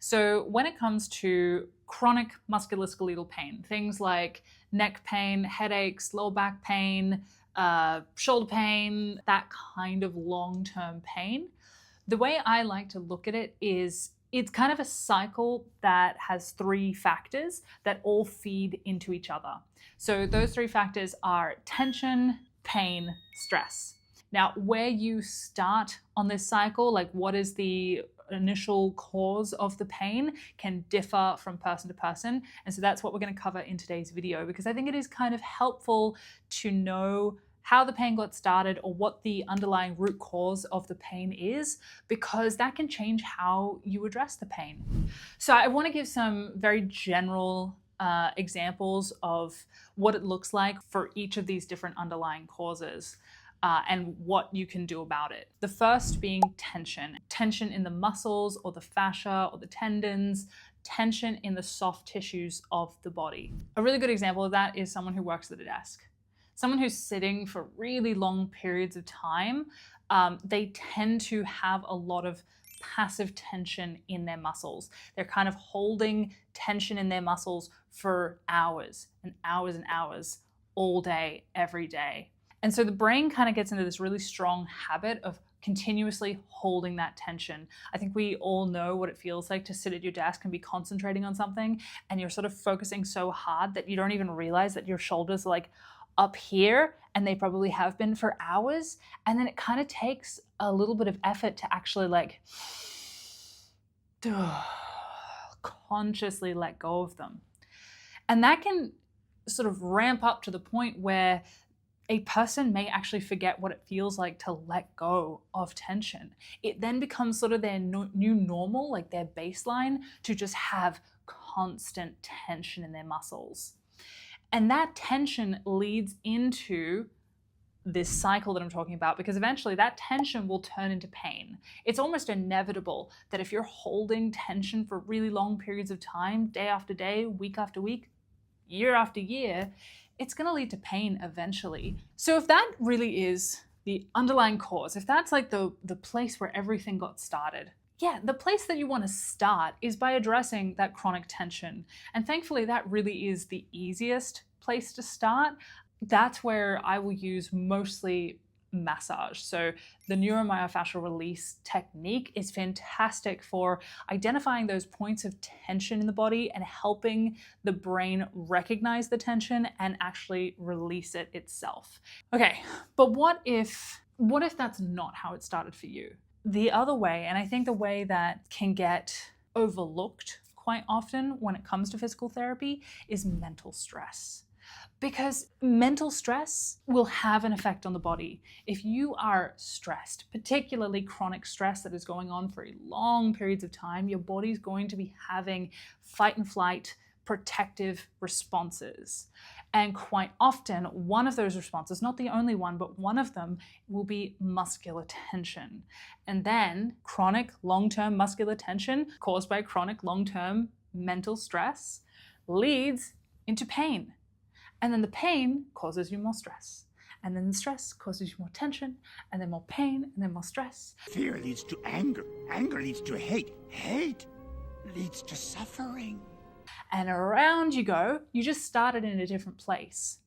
So when it comes to chronic musculoskeletal pain, things like neck pain, headaches, lower back pain, shoulder pain, that kind of long-term pain, the way I like to look at it is it's kind of a cycle that has three factors that all feed into each other. So those three factors are tension, pain, stress. Now, where you start on this cycle, like what is the initial cause of the pain, can differ from person to person. And so that's what we're going to cover in today's video, because I think it is kind of helpful to know how the pain got started or what the underlying root cause of the pain is, because that can change how you address the pain. So I want to give some very general examples of what it looks like for each of these different underlying causes. And what you can do about it. The first being tension. Tension in the muscles or the fascia or the tendons, tension in the soft tissues of the body. A really good example of that is someone who works at a desk. Someone who's sitting for really long periods of time, they tend to have a lot of passive tension in their muscles. They're kind of holding tension in their muscles for hours and hours and hours, all day, every day. And so the brain kind of gets into this really strong habit of continuously holding that tension. I think we all know what it feels like to sit at your desk and be concentrating on something, and you're sort of focusing so hard that you don't even realize that your shoulders are like up here, and they probably have been for hours. And then it kind of takes a little bit of effort to actually like consciously let go of them. And that can sort of ramp up to the point where a person may actually forget what it feels like to let go of tension. It then becomes sort of their new normal, like their baseline, to just have constant tension in their muscles. And that tension leads into this cycle that I'm talking about, because eventually that tension will turn into pain. It's almost inevitable that if you're holding tension for really long periods of time, day after day, week after week, year after year, it's going to lead to pain eventually. So if that really is the underlying cause, if that's like the place where everything got started, yeah, the place that you want to start is by addressing that chronic tension. And thankfully, that really is the easiest place to start. That's where I will use mostly massage. So the neuro-myofascial release technique is fantastic for identifying those points of tension in the body and helping the brain recognize the tension and actually release it itself. Okay, but what if that's not how it started for you? The other way, and I think the way that can get overlooked quite often when it comes to physical therapy, is mental stress. Because mental stress will have an effect on the body. If you are stressed, particularly chronic stress that is going on for long periods of time, your body's going to be having fight and flight protective responses. And quite often, one of those responses, not the only one, but one of them will be muscular tension. And then chronic long-term muscular tension caused by chronic long-term mental stress leads into pain. And then the pain causes you more stress. And then the stress causes you more tension, and then more pain, and then more stress. Fear leads to anger. Anger leads to hate. Hate leads to suffering. And around you go. You just started in a different place.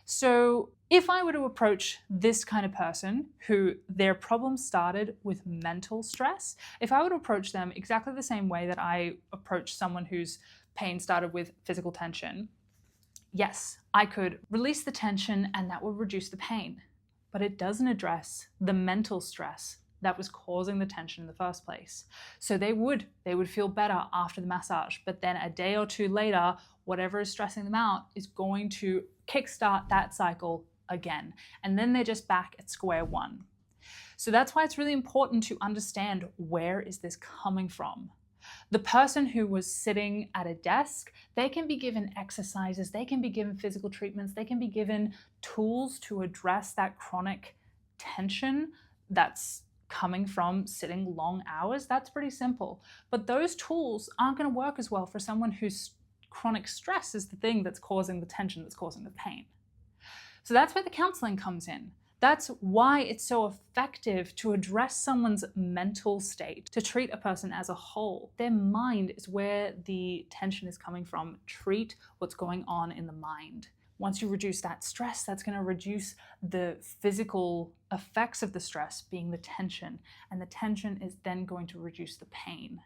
So if I were to approach this kind of person who their problem started with mental stress, if I were to approach them exactly the same way that I approach someone whose pain started with physical tension, yes, I could release the tension and that would reduce the pain, but it doesn't address the mental stress that was causing the tension in the first place. So they would feel better after the massage, but then a day or two later, whatever is stressing them out is going to kickstart that cycle again. And then they're just back at square one. So that's why it's really important to understand, where is this coming from? The person who was sitting at a desk, they can be given exercises, they can be given physical treatments, they can be given tools to address that chronic tension that's coming from sitting long hours. That's pretty simple. But those tools aren't going to work as well for someone whose chronic stress is the thing that's causing the tension, that's causing the pain. So that's where the counseling comes in. That's why it's so effective to address someone's mental state, to treat a person as a whole. Their mind is where the tension is coming from. Treat what's going on in the mind. Once you reduce that stress, that's going to reduce the physical effects of the stress, being the tension, and the tension is then going to reduce the pain.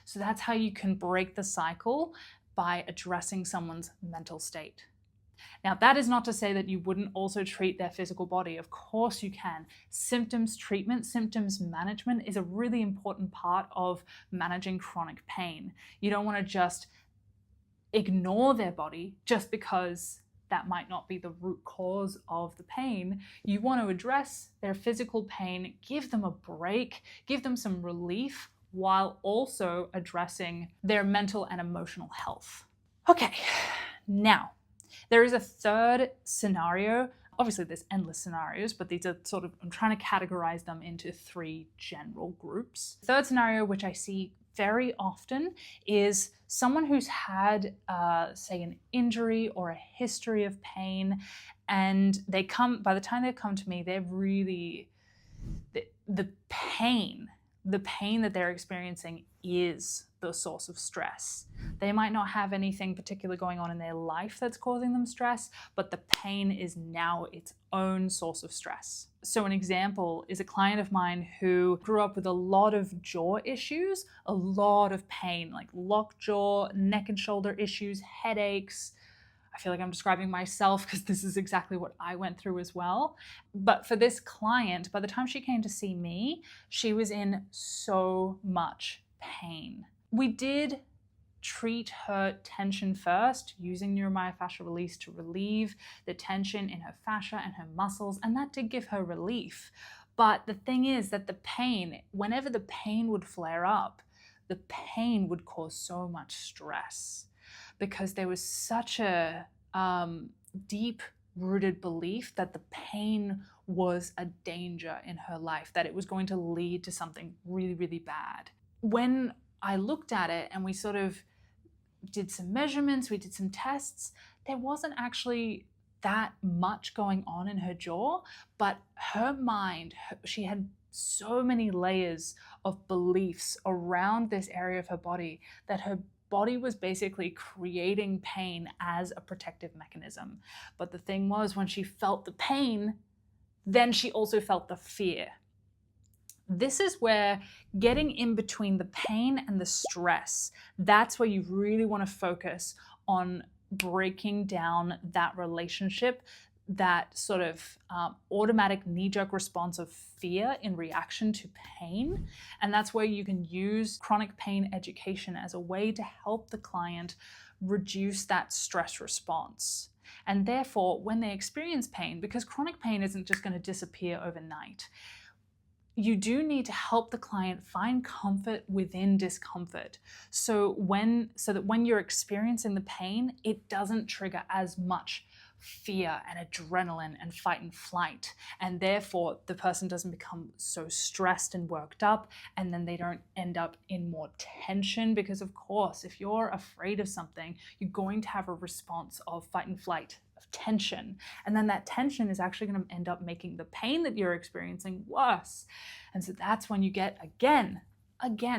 So that's how you can break the cycle, by addressing someone's mental state. Now, that is not to say that you wouldn't also treat their physical body. Of course you can. Symptoms treatment, symptoms management is a really important part of managing chronic pain. You don't want to just ignore their body just because that might not be the root cause of the pain. You want to address their physical pain, give them a break, give them some relief, while also addressing their mental and emotional health. Okay, now, there is a third scenario. Obviously, there's endless scenarios, but these are sort of, I'm trying to categorize them into 3 general groups. Third scenario, which I see very often, is someone who's had, say, an injury or a history of pain, and by the time they come to me, they're really, the pain that they're experiencing is the source of stress. They might not have anything particular going on in their life that's causing them stress, but the pain is now its own source of stress. So an example is a client of mine who grew up with a lot of jaw issues, a lot of pain, like lockjaw, neck and shoulder issues, headaches. I feel like I'm describing myself because this is exactly what I went through as well. But for this client, by the time she came to see me, she was in so much pain. We did treat her tension first using neuro-myofascial release to relieve the tension in her fascia and her muscles, and that did give her relief. But the thing is that the pain, whenever the pain would flare up, the pain would cause so much stress, because there was such a deep-rooted belief that the pain was a danger in her life, that it was going to lead to something really, really bad. When I looked at it and we sort of did some measurements, we did some tests, there wasn't actually that much going on in her jaw, but her mind, she had so many layers of beliefs around this area of her body that her body was basically creating pain as a protective mechanism. But the thing was, when she felt the pain, then she also felt the fear. This is where getting in between the pain and the stress, that's where you really want to focus on breaking down that relationship, that sort of automatic knee-jerk response of fear in reaction to pain. And that's where you can use chronic pain education as a way to help the client reduce that stress response. And therefore, when they experience pain, because chronic pain isn't just going to disappear overnight, you do need to help the client find comfort within discomfort. So that when you're experiencing the pain, it doesn't trigger as much fear and adrenaline and fight and flight. And therefore, the person doesn't become so stressed and worked up, and then they don't end up in more tension. Because of course, if you're afraid of something, you're going to have a response of fight and flight, of tension. And then that tension is actually going to end up making the pain that you're experiencing worse. And so that's when you get, again,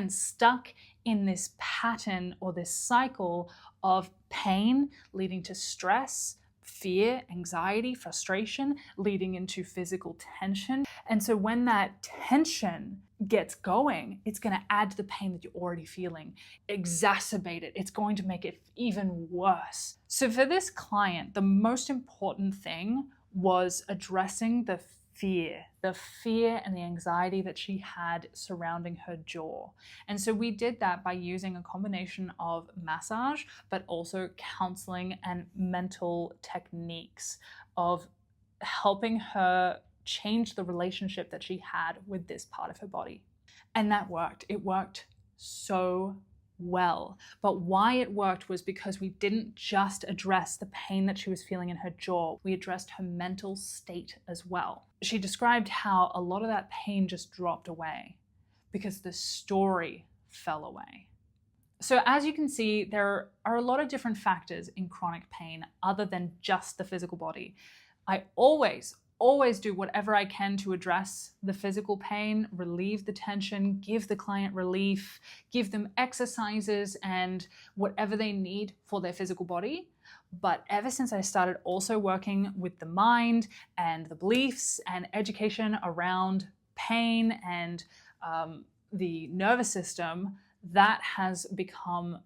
stuck in this pattern or this cycle of pain leading to stress, fear, anxiety, frustration, leading into physical tension. And so when that tension gets going, it's going to add to the pain that you're already feeling, exacerbate it. It's going to make it even worse. So for this client, the most important thing was addressing the fear and the anxiety that she had surrounding her jaw. And so we did that by using a combination of massage, but also counseling and mental techniques of helping her change the relationship that she had with this part of her body. And that worked. It worked so well. But why it worked was because we didn't just address the pain that she was feeling in her jaw, we addressed her mental state as well. She described how a lot of that pain just dropped away because the story fell away. So as you can see, there are a lot of different factors in chronic pain other than just the physical body. I always always do whatever I can to address the physical pain, relieve the tension, give the client relief, give them exercises and whatever they need for their physical body. But ever since I started also working with the mind and the beliefs and education around pain and the nervous system, that has become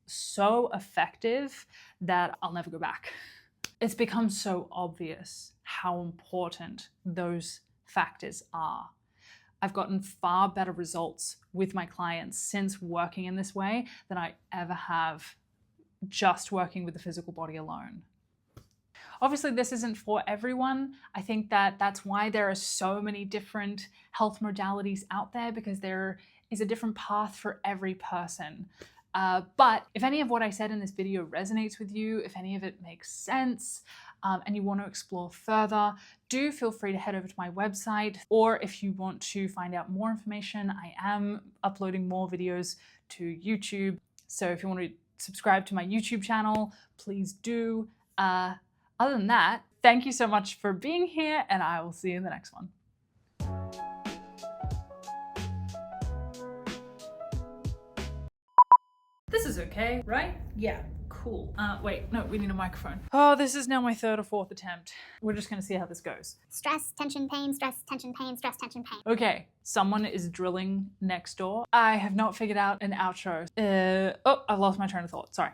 so effective that I'll never go back. It's become so obvious how important those factors are. I've gotten far better results with my clients since working in this way than I ever have just working with the physical body alone. Obviously, this isn't for everyone. I think that that's why there are so many different health modalities out there, because there is a different path for every person. But if any of what I said in this video resonates with you, if any of it makes sense, and you want to explore further, do feel free to head over to my website. Or if you want to find out more information, I am uploading more videos to YouTube. So if you want to subscribe to my YouTube channel, please do. Other than that, thank you so much for being here, and I will see you in the next one. This is okay, right? Yeah, cool. Wait, no, we need a microphone. Oh, this is now my third or fourth attempt. We're just gonna see how this goes. Stress, tension, pain, stress, tension, pain, stress, tension, pain. Okay, someone is drilling next door. I have not figured out an outro. Oh, I've lost my train of thought, sorry.